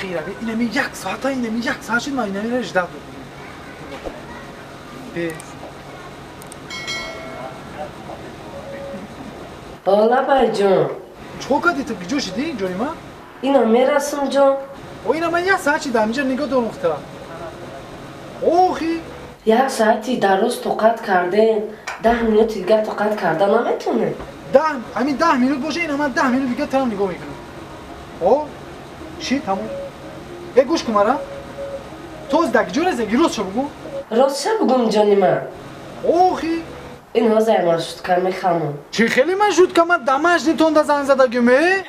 خیره اینمی یک ساعت اینمی یک ساعت شد ما اینمی رو جدا بود به بالا بای جون چو کدی تو گجو شدی جوری ما اینا میرسم جون و اینا من یک ساعت شدم اینجا نگاه دو نقطه اوخی یک ساعتی در روز طاقت کردین 10 مینوت دیگه طاقت کردن نمیتونه همین 10 مینوت باشه اینا من 10 مینوت دیگه ترم نگاه میکنم او چی تموم گوش کن مرا تو از دک جور زنگی روز شو بگو راست چه بگم جانی من اوخی این ها زیمان شد که میخوام چی خیلی من شد که من دمش نیتون دا زن زده گمه